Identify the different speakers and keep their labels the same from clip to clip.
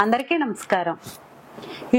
Speaker 1: అందరికీ నమస్కారం.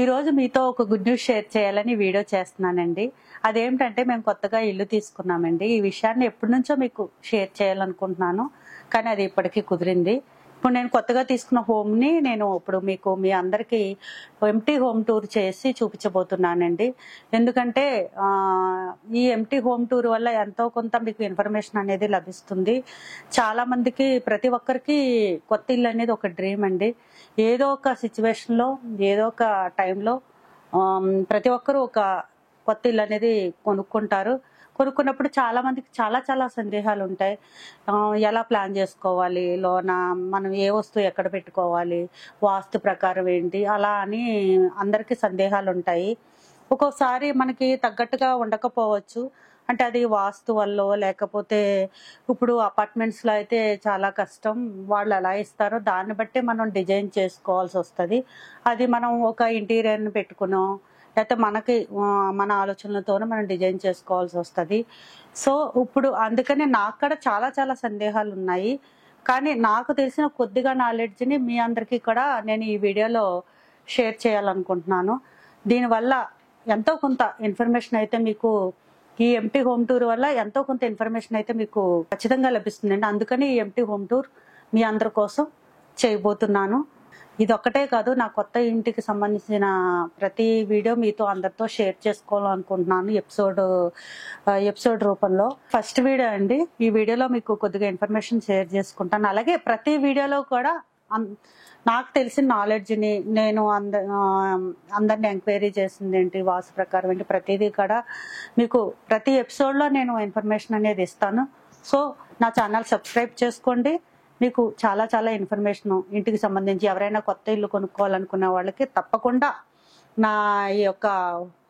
Speaker 1: ఈరోజు మీతో ఒక గుడ్ న్యూస్ షేర్ చేయాలని వీడియో చేస్తున్నానండి. అదేమిటంటే మేము కొత్తగా ఇల్లు తీసుకున్నామండి. ఈ విషయాన్ని ఎప్పటి నుంచో మీకు షేర్ చేయాలనుకుంటున్నాను, కానీ అది ఇప్పటికీ కుదిరింది. ఇప్పుడు నేను కొత్తగా తీసుకున్న హోమ్ని నేను ఇప్పుడు మీకు మీ అందరికీ ఎంటీ హోమ్ టూర్ చేసి చూపించబోతున్నానండి. ఎందుకంటే ఈ ఎంటీ హోమ్ టూర్ వల్ల ఎంతో కొంత మీకు ఇన్ఫర్మేషన్ అనేది లభిస్తుంది. చాలా మందికి ప్రతి ఒక్కరికి కొత్త ఇల్లు అనేది ఒక డ్రీమ్ అండి. ఏదో ఒక సిచ్యువేషన్లో ఏదో ఒక టైంలో ప్రతి ఒక్కరూ ఒక కొత్త ఇల్లు అనేది కొనుక్కున్నప్పుడు చాలా మందికి చాలా సందేహాలు ఉంటాయి. ఎలా ప్లాన్ చేసుకోవాలి, లోన మనం ఏ వస్తువు ఎక్కడ పెట్టుకోవాలి, వాస్తు ప్రకారం ఏంటి, అలా అని అందరికీ సందేహాలు ఉంటాయి. ఒక్కోసారి మనకి తగ్గట్టుగా ఉండకపోవచ్చు. అంటే అది వాస్తు వల్ల, లేకపోతే ఇప్పుడు అపార్ట్మెంట్స్లో అయితే చాలా కష్టం. వాళ్ళు ఎలా ఇస్తారో దాన్ని బట్టి మనం డిజైన్ చేసుకోవాల్సి వస్తుంది. అది మనం ఒక ఇంటీరియర్ని పెట్టుకునో లేకపోతే మన ఆలోచనలతోనే మనం డిజైన్ చేసుకోవాల్సి వస్తుంది. సో ఇప్పుడు అందుకని నాకు కూడా చాలా సందేహాలు ఉన్నాయి. కానీ నాకు తెలిసిన కొద్దిగా నాలెడ్జ్ని మీ అందరికీ కూడా నేను ఈ వీడియోలో షేర్ చేయాలనుకుంటున్నాను. దీనివల్ల ఎంతో కొంత ఇన్ఫర్మేషన్ అయితే మీకు ఈ ఎంటీ హోమ్ టూర్ వల్ల ఎంతో కొంత ఇన్ఫర్మేషన్ అయితే మీకు ఖచ్చితంగా లభిస్తుందండి. అందుకని ఈ ఎంటీ హోమ్ టూర్ మీ అందరి కోసం చేయబోతున్నాను. ఇది ఒక్కటే కాదు, నా కొత్త ఇంటికి సంబంధించిన ప్రతి వీడియో మీతో అందరితో షేర్ చేసుకోవాలనుకుంటున్నాను ఎపిసోడ్ రూపంలో. ఫస్ట్ వీడియో అండి. ఈ వీడియోలో మీకు కొద్దిగా ఇన్ఫర్మేషన్ షేర్ చేసుకుంటాను. అలాగే ప్రతి వీడియోలో కూడా నాకు తెలిసిన నాలెడ్జ్ని నేను అందరిని ఎంక్వైరీ చేసింది ఏంటి, వాస్తు ప్రకారం ఏంటి, ప్రతిదీ కూడా మీకు ప్రతి ఎపిసోడ్లో నేను ఇన్ఫర్మేషన్ అనేది ఇస్తాను. సో నా ఛానల్ సబ్స్క్రైబ్ చేసుకోండి. మీకు చాలా ఇన్ఫర్మేషన్ ఇంటికి సంబంధించి ఎవరైనా కొత్త ఇల్లు కొనుక్కోవాలనుకున్న వాళ్ళకి తప్పకుండా నా ఈ యొక్క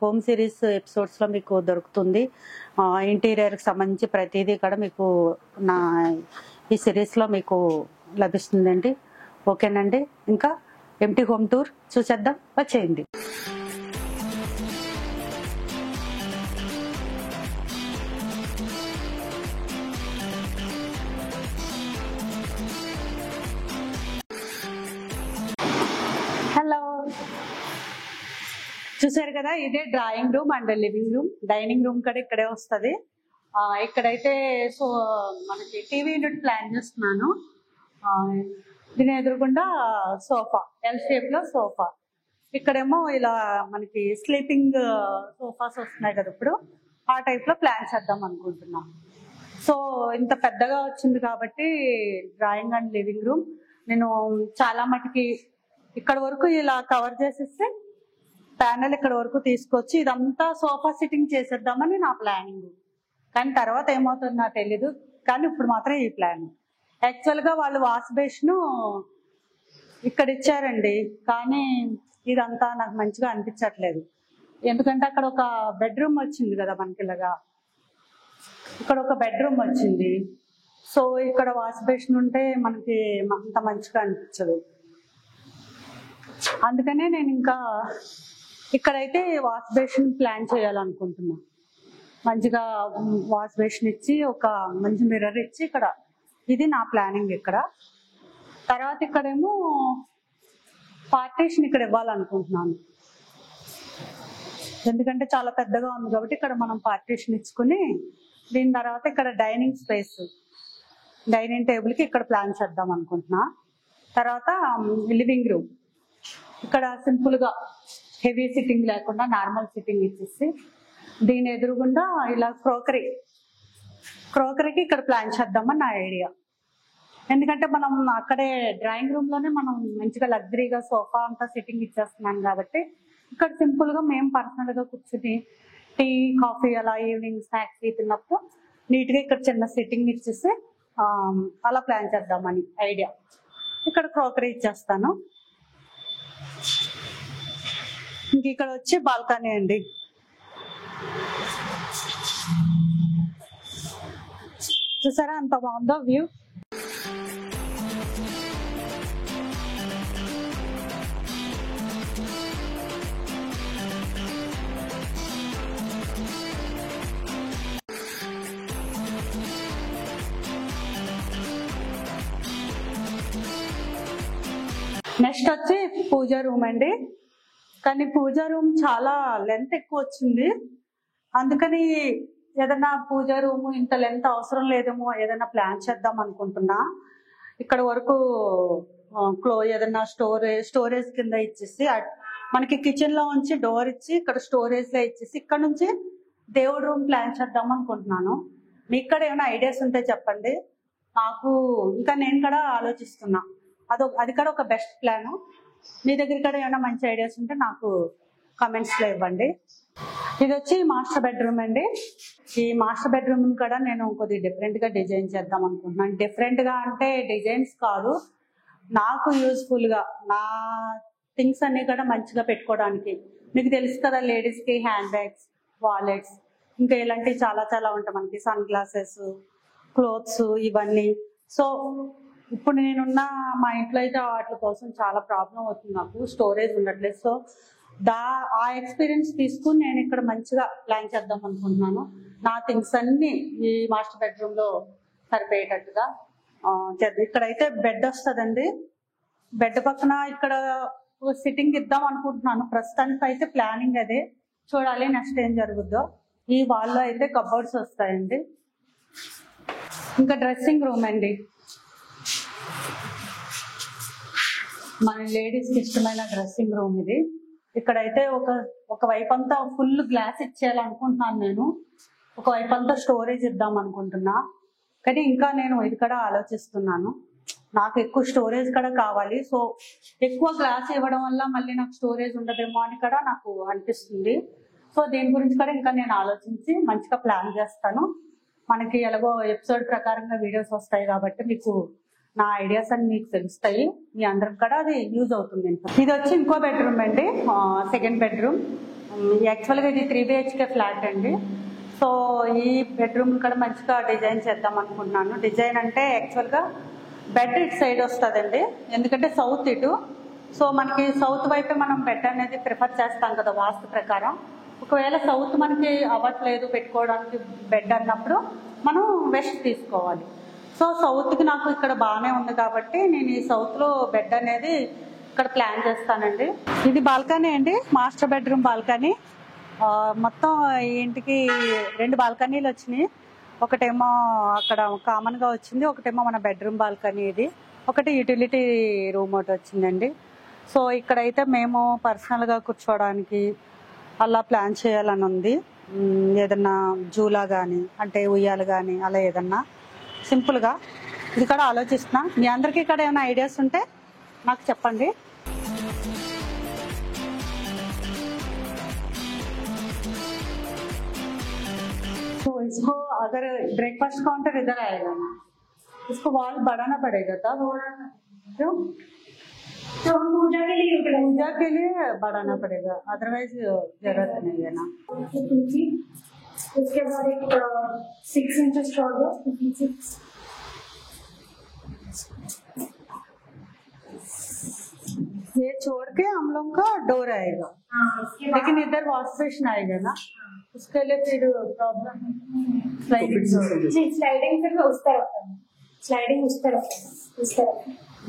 Speaker 1: హోమ్ సిరీస్ ఎపిసోడ్స్లో మీకు దొరుకుతుంది. ఇంటీరియర్కి సంబంధించి ప్రతిదీ కూడా మీకు నా ఈ సిరీస్లో మీకు లభిస్తుందండి. ఓకేనండి, ఇంకా ఎంటీ హోమ్ టూర్ చూసేద్దాం, వచ్చేయండి. హలో, చూసారు కదా, ఇదే drawing room and living room. Dining room కూడా ఇక్కడే వస్తుంది. ఇక్కడైతే సో మనకి టీవీ యూనిట్ ప్లాన్ చేస్తున్నాను. దీని ఎదురుగుండా సోఫా, ఎల్ షేప్ లో సోఫా. ఇక్కడేమో ఇలా మనకి స్లీపింగ్ సోఫాస్ వస్తున్నాయి కదా, ఇప్పుడు ఆ టైప్ లో ప్లాన్ చేద్దాం అనుకుంటున్నాం. సో ఇంత పెద్దగా వచ్చింది కాబట్టి డ్రాయింగ్ అండ్ లివింగ్ రూమ్ నేను చాలా మటుకి ఇక్కడ వరకు ఇలా కవర్ చేసేస్తే ప్యానెల్ ఇక్కడ వరకు తీసుకొచ్చి ఇదంతా సోఫా సిట్టింగ్ చేసేద్దామని నా ప్లానింగ్. కానీ తర్వాత ఏమవుతుందో నాకు తెలీదు. కానీ ఇప్పుడు మాత్రం ఈ ప్లాన్. యాక్చువల్గా వాళ్ళు వాష్ బేసిన్ ఇక్కడ ఇచ్చారండి, కానీ ఇదంతా నాకు మంచిగా అనిపించట్లేదు. ఎందుకంటే అక్కడ ఒక బెడ్రూమ్ వచ్చింది కదా మనకి, ఇలాగా ఇక్కడ ఒక బెడ్రూమ్ వచ్చింది. సో ఇక్కడ వాష్ బేసిన్ ఉంటే మనకి అంత మంచిగా అనిపించదు. అందుకనే నేను ఇంకా ఇక్కడైతే వాష్ బేసిన్ ప్లాన్ చేయాలనుకుంటున్నా. మంచిగా వాష్ బేసిన్ ఇచ్చి ఒక మంచి మిర్రర్ ఇచ్చి ఇక్కడ, ఇది నా ప్లానింగ్. ఇక్కడ తర్వాత ఇక్కడేమో పార్టీషన్ ఇక్కడ ఇవ్వాలనుకుంటున్నాను. ఎందుకంటే చాలా పెద్దగా ఉంది కాబట్టి ఇక్కడ మనం పార్టీషన్ ఇచ్చుకుని దీని తర్వాత ఇక్కడ డైనింగ్ స్పేస్, డైనింగ్ టేబుల్కి ఇక్కడ ప్లాన్ చేద్దాం అనుకుంటున్నా. తర్వాత లివింగ్ రూమ్ ఇక్కడ సింపుల్గా హెవీ సిట్టింగ్ లేకుండా నార్మల్ సిట్టింగ్ ఇచ్చేసి దీని ఎదురుగుండా ఇలా క్రోకరీకి ఇక్కడ ప్లాన్ చేద్దామని నా ఐడియా. ఎందుకంటే మనం అక్కడే డ్రాయింగ్ రూమ్లోనే మనం మంచిగా లగ్జరీగా సోఫా అంతా సిట్టింగ్ ఇచ్చేస్తున్నాం కాబట్టి ఇక్కడ సింపుల్గా మేము పర్సనల్గా కూర్చుని టీ కాఫీ అలా ఈవినింగ్ స్నాక్స్ తిన్నప్పుడు నీట్గా ఇక్కడ చిన్న సిట్టింగ్ ఇచ్చేసి అలా ప్లాన్ చేద్దామని ఐడియా. ఇక్కడ క్రోకరీ ఇచ్చేస్తాను. ఇంక ఇక్కడ వచ్చి బాల్కనీ అండి. చూసారా అంత బాగుందో వ్యూ. నెక్స్ట్ వచ్చి పూజ రూమ్ అండి. కానీ పూజ రూమ్ చాలా లెంత్ ఎక్కువ వచ్చింది, అందుకని ఏదైనా పూజ రూమ్ ఇంత లెంత్ అవసరం లేదేమో, ఏదైనా ప్లాన్ చేద్దాం అనుకుంటున్నా. ఇక్కడ వరకు ఏదైనా స్టోరేజ్ కింద ఇచ్చేసి మనకి కిచెన్ లో ఉంచి డోర్ ఇచ్చి ఇక్కడ స్టోరేజ్ లో ఇచ్చేసి ఇక్కడ నుంచి దేవుడు రూమ్ ప్లాన్ చేద్దాం అనుకుంటున్నాను. మీ ఇక్కడ ఏమైనా ఐడియాస్ ఉంటే చెప్పండి నాకు. ఇంకా నేను కూడా ఆలోచిస్తున్నా, అది కూడా ఒక బెస్ట్ ప్లాన్. మీ దగ్గర కూడా ఏమైనా మంచి ఐడియాస్ ఉంటే నాకు కామెంట్స్ లో ఇవ్వండి. ఇది వచ్చి మాస్టర్ బెడ్రూమ్ అండి. ఈ మాస్టర్ బెడ్రూమ్ కూడా నేను కొద్దిగా డిఫరెంట్ గా డిజైన్ చేద్దాం అనుకుంటున్నాను. డిఫరెంట్ గా అంటే డిజైన్స్ కాదు, నాకు యూస్ఫుల్ గా నా థింగ్స్ అన్ని కూడా మంచిగా పెట్టుకోవడానికి. మీకు తెలుసు కదా, లేడీస్ కి హ్యాండ్ బ్యాగ్స్, వాలెట్స్, ఇంకా ఇలాంటివి చాలా చాలా ఉంటాయి మనకి, సన్ గ్లాసెస్, క్లోత్స్, ఇవన్నీ. సో ఇప్పుడు నేనున్న మా ఇంట్లో అయితే వాటి కోసం చాలా ప్రాబ్లం అవుతుంది, నాకు స్టోరేజ్ ఉండట్లేదు. సో ఆ ఎక్స్పీరియన్స్ తీసుకుని నేను ఇక్కడ మంచిగా ప్లాన్ చేద్దాం అనుకుంటున్నాను. నా థింగ్స్ అన్ని ఈ మాస్టర్ బెడ్రూమ్ లో సరిపోయేటట్టుగా చేద్దాం. ఇక్కడైతే బెడ్ వస్తుందండి, బెడ్ పక్కన ఇక్కడ సిట్టింగ్ ఇద్దాం అనుకుంటున్నాను. ప్రస్తుతానికి అయితే ప్లానింగ్ అదే, చూడాలి నెక్స్ట్ ఏం జరుగుద్దో. ఈ వాల్లో అయితే కబోర్డ్స్ వస్తాయండి. ఇంకా డ్రెస్సింగ్ రూమ్ అండి, మన లేడీస్కి ఇష్టమైన డ్రెస్సింగ్ రూమ్ ఇది. ఇక్కడైతే ఒక వైపు అంతా ఫుల్ గ్లాస్ ఇచ్చేయాలనుకుంటున్నాను నేను, ఒక వైపు అంతా స్టోరేజ్ ఇద్దాం అనుకుంటున్నా. కానీ ఇంకా నేను ఇది కూడా ఆలోచిస్తున్నాను, నాకు ఎక్కువ స్టోరేజ్ కూడా కావాలి. సో ఎక్కువ గ్లాస్ ఇవ్వడం వల్ల మళ్ళీ నాకు స్టోరేజ్ ఉండదేమో అని కూడా నాకు అనిపిస్తుంది. సో దీని గురించి కూడా ఇంకా నేను ఆలోచించి మంచిగా ప్లాన్ చేస్తాను. మనకి ఎలాగో ఎపిసోడ్ ప్రకారంగా వీడియోస్ వస్తాయి కాబట్టి మీకు నా ఐడియాస్ అని మీకు తెలుస్తాయి, మీ అందరికి కూడా అది యూజ్ అవుతుంది. ఇది వచ్చి ఇంకో బెడ్రూమ్ అండి, సెకండ్ బెడ్రూమ్. యాక్చువల్గా ఇది 3 BHK ఫ్లాట్ అండి. సో ఈ బెడ్రూమ్ కూడా మంచిగా డిజైన్ చేద్దాం అనుకుంటున్నాను. డిజైన్ అంటే యాక్చువల్గా బెడ్ ఇటు సైడ్ వస్తుందండి, ఎందుకంటే సౌత్ ఇటు. సో మనకి సౌత్ వైపే మనం బెడ్ అనేది ప్రిఫర్ చేస్తాం కదా వాస్తు ప్రకారం. ఒకవేళ సౌత్ మనకి అవ్వట్లేదు పెట్టుకోవడానికి బెడ్ అన్నప్పుడు మనం వెస్ట్ తీసుకోవాలి. సో సౌత్కి నాకు ఇక్కడ బాగానే ఉంది కాబట్టి నేను ఈ సౌత్లో బెడ్ అనేది ఇక్కడ ప్లాన్ చేస్తానండి. ఇది బాల్కనీ అండి, మాస్టర్ బెడ్రూమ్ బాల్కనీ. మొత్తం ఈ ఇంటికి 2 బాల్కనీలు వచ్చినాయి. ఒకటేమో అక్కడ కామన్గా వచ్చింది, ఒకటేమో మన బెడ్రూమ్ బాల్కనీ ఇది, ఒకటి యూటిలిటీ రూమ్ ఒకటి వచ్చిందండి. సో ఇక్కడైతే మేము పర్సనల్గా కూర్చోవడానికి అలా ప్లాన్ చేయాలని ఉంది. ఏదన్నా జూలా కానీ అంటే ఉయ్యాలు కానీ అలా ఏదన్నా సింపుల్గా ఇది కూడా ఆలోచిస్తున్నా. మీ అందరికీ ఇక్కడ ఏమైనా ఐడియాస్ ఉంటే నాకు చెప్పండి. तो इसको अगर ब्रेकफास्ट काउंटर इधर आएगा ना, इसको वॉल बढ़ाना पड़ेगा तब। क्यों?
Speaker 2: तो हम पूजा
Speaker 1: के लिए बढ़ाना पड़ेगा, अदरवाइज जरूरत नहीं है ना।
Speaker 2: उसके बाद एक 6 इंच स्टॉल,
Speaker 1: ये छोड़ के हम लोग का डोर आएगा, लेकिन इधर वॉश बेसिन आएगा ना, उसके लिए फिर प्रॉब्लम
Speaker 2: स्लाइडिंग फिर उस तरफ, स्लाइडिंग उस तरफ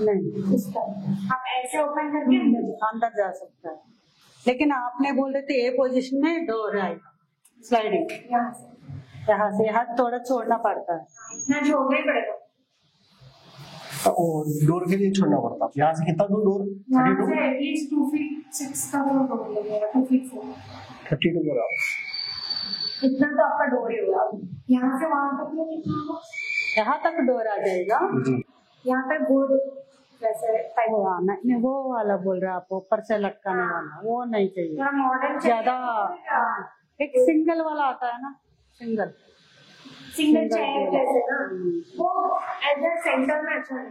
Speaker 1: नहीं,
Speaker 2: उस तरफ आप ऐसे ओपन करके
Speaker 1: अंदर जा सकता है। लेकिन आपने बोल रहे थे ये पोजीशन में डोर आएगा, स्लाइडिंग यहाँ से यहाँ थोड़ा छोड़ना पड़ता है,
Speaker 2: इतना छोड़ना ही पड़ेगा।
Speaker 3: डोर के लिए छोड़ना पड़ता है। यहाँ से कितना दूर डोर?
Speaker 2: यहाँ से एटलीस्ट 2 फीट 6 का डोर लगेगा, 2 फीट
Speaker 3: 32 होगा।
Speaker 2: इतना तो आपका डोर ही होगा। यहाँ से वहाँ तक में कितना होगा?
Speaker 1: यहाँ तक डोर आ जाएगा।
Speaker 2: यहाँ पे बोर्ड वैसे
Speaker 1: नहीं, वो वाला बोल रहे आप, ऊपर से लटकाने वाला, वो नहीं चाहिए।
Speaker 2: मॉडर्न
Speaker 1: ज्यादा एक सिंगल वाला आता है ना, सिंगल
Speaker 2: चेयर जैसे ना, वो इधर सेंटर में अच्छा है।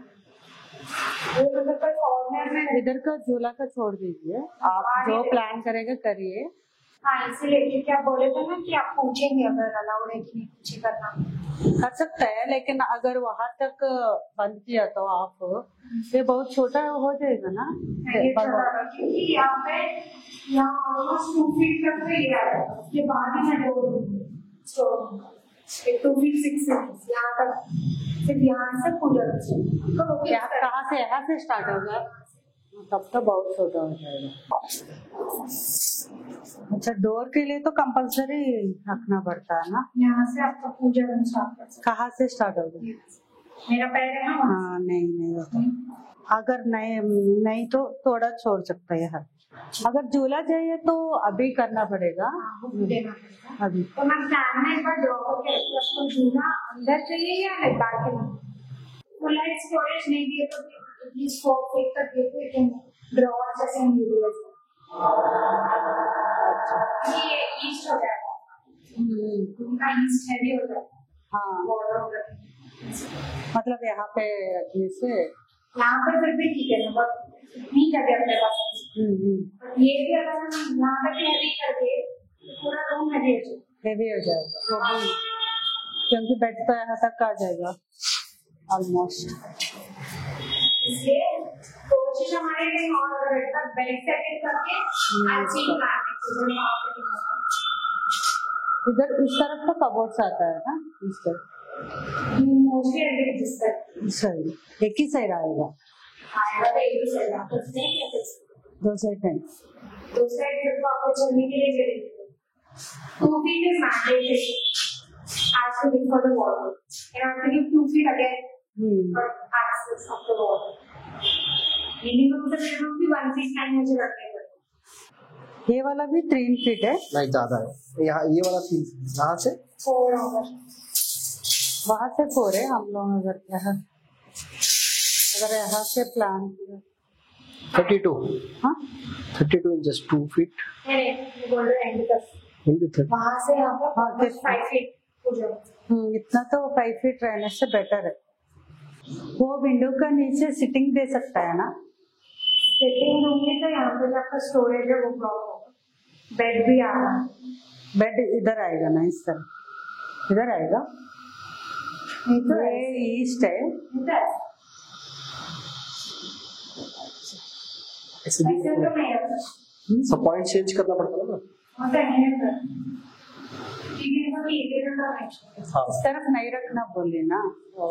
Speaker 2: वो मतलब कोई कॉर्नर में
Speaker 1: इधर का झूला का छोड़ दीजिए, आप जो प्लान करेंगे करिए।
Speaker 2: हाँ, इसीलिए क्योंकि आप बोले थे ना कि आप पूछेंगे अगर अलाउड है कि नहीं, पूछे करना
Speaker 1: कर सकता है, लेकिन अगर वहां तक बंद किया तो आप ये बहुत छोटा हो जाएगा ना।
Speaker 2: क्योंकि यहाँ पे यहाँ ऑलमोस्ट 2 फीट तक तो ये आ रहा है, उसके बाद ही मैं डोर 2 फीट 6 इंच यहाँ तक, सिर्फ यहाँ से पूजा तो
Speaker 1: कहाँ से, यहाँ से स्टार्ट होगा। तब तो बहुत छोटा हो जाएगा। अच्छा, डोर के लिए तो कंपलसरी रखना पड़ता है ना।
Speaker 2: यहाँ से आपका पूजा करना स्टार्ट कर सकते
Speaker 1: कहाँ से स्टार्ट होगा?
Speaker 2: हैं। मेरा पैर है ना वहाँ
Speaker 1: हाँ, नहीं नहीं होता। अगर नहीं नहीं तो थोड़ा छोड़ सकता है यार। अगर झूला चाहिए तो अभी करना पड़ेगा,
Speaker 2: वो देना पड़ेगा।
Speaker 1: अभी।
Speaker 2: तो मैं प्लान में एक बार ड्रॉ करके रखती हूँ। आपको झूला अंदर चाहिए या लाइक बाकी में? तो लाइक स्टोरेज नहीं दिए तो प्लीज 4 फीट तक दे दो, लेकिन ड्रॉअर जैसे नहीं दिए। ये ईस्ट हो जाएगा, उनका ईस्ट हैवी हो जाएगा।
Speaker 1: हाँ,
Speaker 2: बॉर्डर
Speaker 1: मतलब यहाँ पे रखने से।
Speaker 2: यहाँ पर फिर भी ठीक है, मतलब इतनी जगह अपने पास है। बट ये भी अगर हम यहाँ पे भी हैवी कर दे तो पूरा रूम हैवी हो जाएगा।
Speaker 1: हेवी हो जाएगा वो भी, क्योंकि बेड तो यहाँ तक आ जाएगा ऑलमोस्ट।
Speaker 2: इसलिए कोशिश हमारे लिए और बेड सेटिंग करके अच्छी प्लान
Speaker 1: इधर इस तरफ तो कबोर्ड्स आता है ना, इस तरफ।
Speaker 2: मोस्टली एवरी डिस्कस
Speaker 1: सही, एक ही साइड आएगा,
Speaker 2: आएगा तो एक ही साइड आपको नहीं है,
Speaker 1: दो साइड है।
Speaker 2: दो साइड को आपको चलने के लिए चाहिए 2 feet is mandatory as to look for the wall. You have to give 2 feet again for access of the wall. Minimum the bedroom भी 1 feet टाइम मुझे रखने पड़ेगा।
Speaker 1: ये वाला भी 3 फीट है,
Speaker 3: नहीं ज्यादा है यहाँ, ये वाला 3 यहाँ से
Speaker 2: 4 होगा।
Speaker 1: वहां से 4 है। हम लोग अगर यहाँ से प्लान किया
Speaker 3: 32
Speaker 1: हाँ
Speaker 3: 32 इंचेस 2 फीट
Speaker 2: नहीं बोल रहे हैं वहाँ से यहाँ पर
Speaker 1: हाँ,
Speaker 2: 5 feet हो जाएगा।
Speaker 1: इतना तो 5 फीट रहने से बेटर है। वो विंडो का नीचे सिटिंग दे सकता है ना।
Speaker 2: सिटिंग दूंगी तो यहाँ पे जो आपका स्टोरेज है वो ब्लॉक होगा। बेड भी आ रहा है,
Speaker 1: बेड इधर आएगा ना, इस तरह इधर आएगा।
Speaker 2: नहीं तो
Speaker 1: ये ईस्ट है,
Speaker 3: ऐसे भी
Speaker 2: ऐसे तो नहीं है।
Speaker 3: सब पॉइंट चेंज करना पड़ता है ना।
Speaker 2: हाँ तो है सर, टीवी में भी ये करना है।
Speaker 3: हाँ
Speaker 1: इस तरफ नहीं रखना बोले ना,
Speaker 2: वो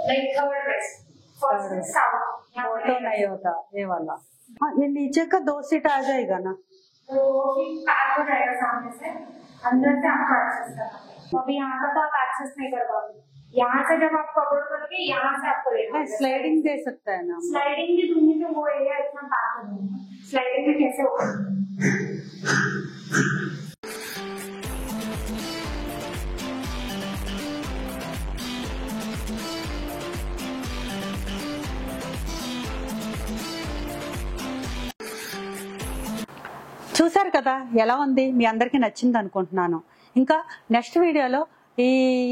Speaker 2: like third best first south
Speaker 1: वो तो नहीं होता ये वाला। हाँ, ये नीचे का 2 सीट आ जाएगा ना।
Speaker 2: तो वो भी पैक हो जाएगा सामने से, अंदर से आपको एक्सेस करना है। अभी यहाँ का तो आप एक्सेस नहीं कर पाओगे। यहाँ से जब आप कवर्ड करोगे यहाँ से आपको लेना है।
Speaker 1: स्लाइडिंग दे सकता है ना।
Speaker 2: स्लाइडिंग भी दूंगी तो वो एरिया इतना पैक हो जाएगा। स्लाइडिंग में कैसे होगा?
Speaker 1: చూసారు కదా ఎలా ఉంది, మీ అందరికి నచ్చింది అనుకుంటున్నాను. ఇంకా నెక్స్ట్ వీడియోలో ఈ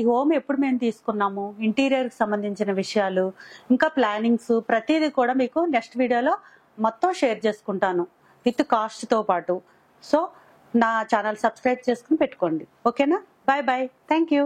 Speaker 1: హోమ్ ఎప్పుడు మేము తీసుకున్నాము, ఇంటీరియర్ కి సంబంధించిన విషయాలు, ఇంకా ప్లానింగ్స్ ప్రతిదీ కూడా మీకు నెక్స్ట్ వీడియోలో మొత్తం షేర్ చేసుకుంటాను విత్ కాస్ట్ తో పాటు. సో నా ఛానల్ సబ్స్క్రైబ్ చేసుకుని పెట్టుకోండి. ఓకేనా? Bye bye, thank you.